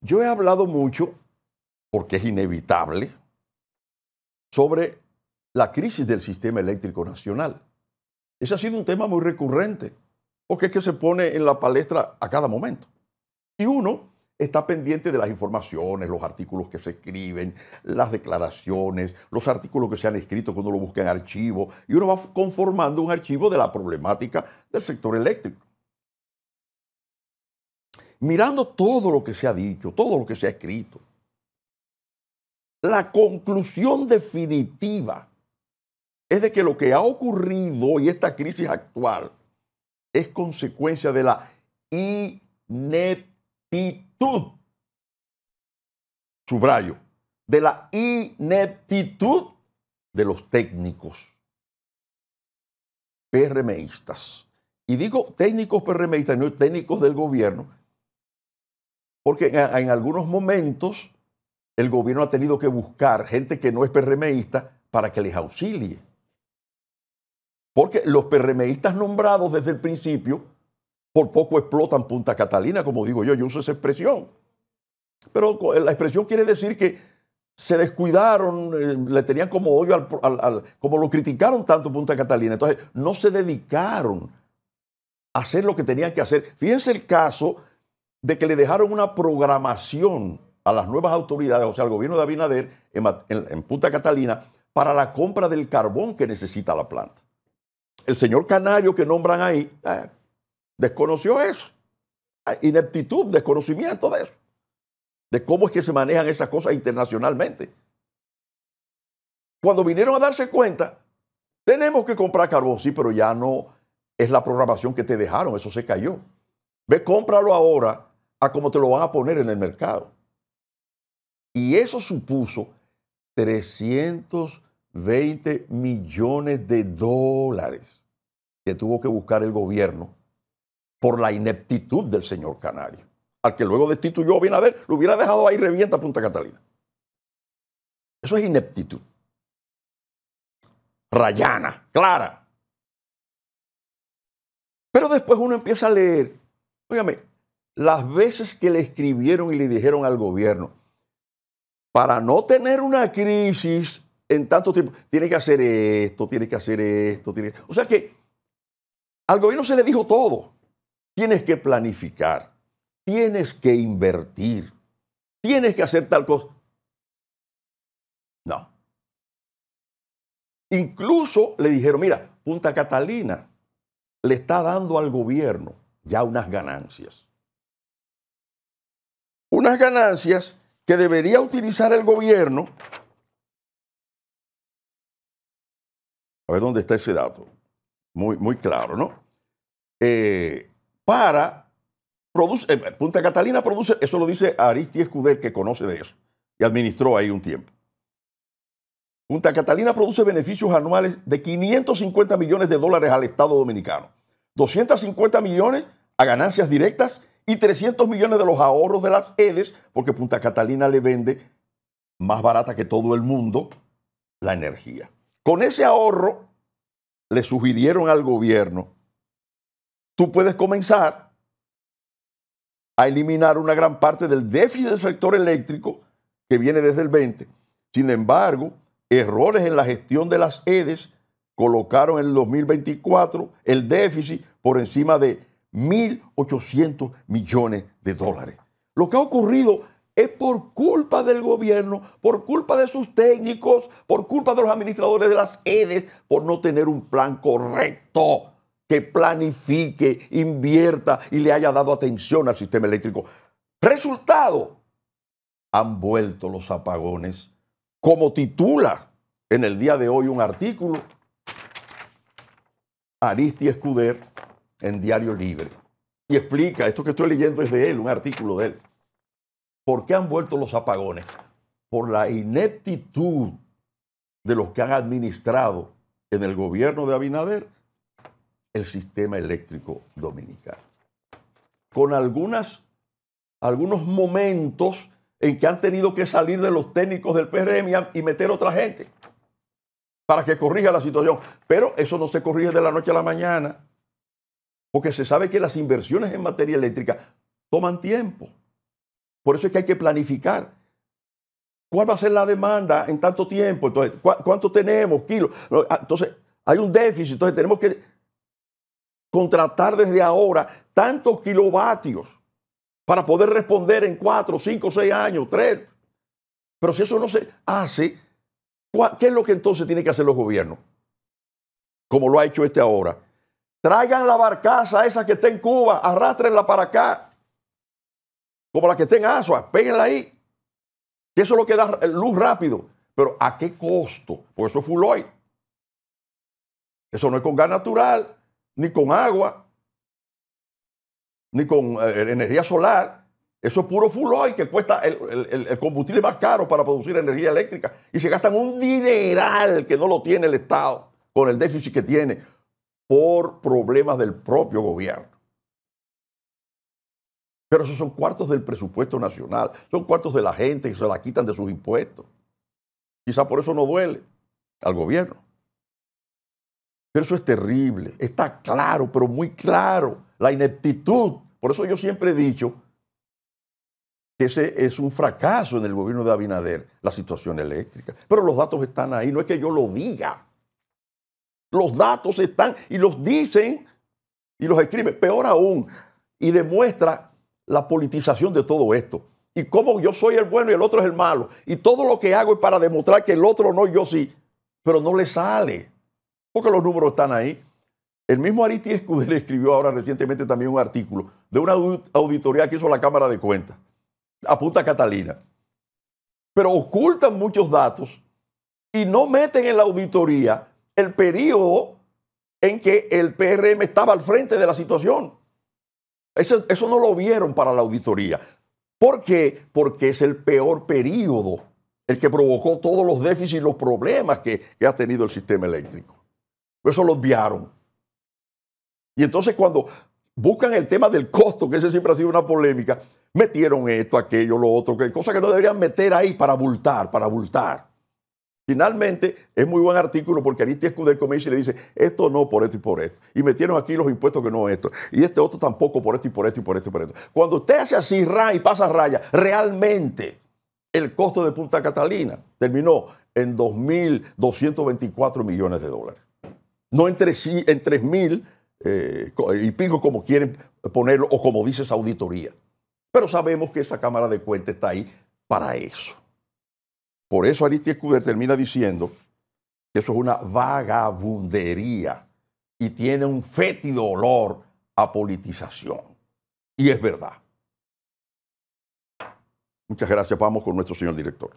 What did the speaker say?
Yo he hablado mucho, porque es inevitable, sobre la crisis del sistema eléctrico nacional. Ese ha sido un tema muy recurrente, porque es que se pone en la palestra a cada momento. Y uno está pendiente de las informaciones, los artículos que se escriben, las declaraciones, los artículos que se han escrito cuando lo busca en archivo, y uno va conformando un archivo de la problemática del sector eléctrico. Mirando todo lo que se ha dicho, todo lo que se ha escrito, la conclusión definitiva es de que lo que ha ocurrido y esta crisis actual es consecuencia de la ineptitud, subrayo, de la ineptitud de los técnicos PRMistas. Y digo técnicos PRMistas, no técnicos del gobierno, porque en algunos momentos el gobierno ha tenido que buscar gente que no es PRMista para que les auxilie. Porque los PRMistas nombrados desde el principio por poco explotan Punta Catalina, como digo yo uso esa expresión. Pero la expresión quiere decir que se descuidaron, le tenían como odio como lo criticaron tanto Punta Catalina. Entonces no se dedicaron a hacer lo que tenían que hacer. Fíjense el caso de que le dejaron una programación a las nuevas autoridades, o sea, al gobierno de Abinader en Punta Catalina, para la compra del carbón que necesita la planta. El señor Canario que nombran ahí desconoció eso. Ineptitud, desconocimiento de eso. De cómo es que se manejan esas cosas internacionalmente. Cuando vinieron a darse cuenta, tenemos que comprar carbón, sí, pero ya no es la programación que te dejaron, eso se cayó. Ve, cómpralo ahora a cómo te lo van a poner en el mercado. Y eso supuso 320 millones de dólares que tuvo que buscar el gobierno por la ineptitud del señor Canario, al que luego destituyó a Abinader, lo hubiera dejado ahí revienta Punta Catalina. Eso es ineptitud. Rayana, clara. Pero después uno empieza a leer, óigame, las veces que le escribieron y le dijeron al gobierno, para no tener una crisis en tanto tiempo, tiene que hacer esto, tiene que hacer esto. O sea que al gobierno se le dijo todo. Tienes que planificar, tienes que invertir, tienes que hacer tal cosa. No. Incluso le dijeron, mira, Punta Catalina le está dando al gobierno ya unas ganancias. Unas ganancias que debería utilizar el gobierno. A ver dónde está ese dato. Muy claro, ¿no? Punta Catalina produce, eso lo dice Aristides Escudero, que conoce de eso y administró ahí un tiempo. Punta Catalina produce beneficios anuales de 550 millones de dólares al Estado Dominicano, 250 millones a ganancias directas y 300 millones de los ahorros de las EDES, porque Punta Catalina le vende más barata que todo el mundo la energía. Con ese ahorro le sugirieron al gobierno, tú puedes comenzar a eliminar una gran parte del déficit del sector eléctrico que viene desde el 20. Sin embargo, errores en la gestión de las EDES colocaron en el 2024 el déficit por encima de 1.800 millones de dólares. Lo que ha ocurrido es por culpa del gobierno, por culpa de sus técnicos, por culpa de los administradores de las EDES, por no tener un plan correcto que planifique, invierta y le haya dado atención al sistema eléctrico. Resultado, han vuelto los apagones, como titula en el día de hoy un artículo Aristides Escudero en Diario Libre. Y explica, esto que estoy leyendo es de él, un artículo de él. ¿Por qué han vuelto los apagones? Por la ineptitud de los que han administrado en el gobierno de Abinader el sistema eléctrico dominicano. Con algunos momentos en que han tenido que salir de los técnicos del PRM y meter otra gente para que corrija la situación. Pero eso no se corrige de la noche a la mañana, porque se sabe que las inversiones en materia eléctrica toman tiempo. Por eso es que hay que planificar. ¿Cuál va a ser la demanda en tanto tiempo? Entonces, ¿cuánto tenemos? Kilos. Entonces, hay un déficit. Entonces, tenemos que contratar desde ahora tantos kilovatios para poder responder en 4, 5, 6 años, 3. Pero si eso no se hace, ¿qué es lo que entonces tienen que hacer los gobiernos? Como lo ha hecho este ahora. Traigan la barcaza esa que está en Cuba, arrastrenla para acá. Como la que está en Asua, péguenla ahí. Que eso es lo que da luz rápido. Pero ¿a qué costo? Porque eso es full oil. Eso no es con gas natural, ni con agua, ni con energía solar. Eso es puro full oil que cuesta el combustible más caro para producir energía eléctrica. Y se gastan un dineral que no lo tiene el Estado con el déficit que tiene por problemas del propio gobierno. Pero esos son cuartos del presupuesto nacional, son cuartos de la gente que se la quitan de sus impuestos. Quizá por eso no duele al gobierno. Pero eso es terrible, está claro, pero muy claro, la ineptitud. Por eso yo siempre he dicho que ese es un fracaso en el gobierno de Abinader, la situación eléctrica. Pero los datos están ahí, no es que yo lo diga. Los datos están y los dicen y los escriben. Peor aún, y demuestra la politización de todo esto. Y cómo yo soy el bueno y el otro es el malo. Y todo lo que hago es para demostrar que el otro no y yo sí. Pero no le sale. Porque los números están ahí. El mismo Aristides Escudero escribió ahora recientemente también un artículo de una auditoría que hizo la Cámara de Cuentas a Punta Catalina. Pero ocultan muchos datos y no meten en la auditoría el periodo en que el PRM estaba al frente de la situación. Eso no lo vieron para la auditoría. ¿Por qué? Porque es el peor periodo, el que provocó todos los déficits y los problemas que ha tenido el sistema eléctrico. Eso lo obviaron. Y entonces cuando buscan el tema del costo, que ese siempre ha sido una polémica, metieron esto, aquello, lo otro, cosas que no deberían meter ahí para abultar. Finalmente, es muy buen artículo porque Aristides Escudero comienza y le dice, esto no por esto y por esto. Y metieron aquí los impuestos que no esto. Y este otro tampoco por esto y por esto y por esto y por esto. Cuando usted hace así, y pasa raya, realmente el costo de Punta Catalina terminó en 2.224 millones de dólares. No en 3.000 y pico como quieren ponerlo o como dice esa auditoría. Pero sabemos que esa Cámara de Cuentas está ahí para eso. Por eso Aristides Escudero termina diciendo que eso es una vagabundería y tiene un fétido olor a politización. Y es verdad. Muchas gracias. Vamos con nuestro señor director.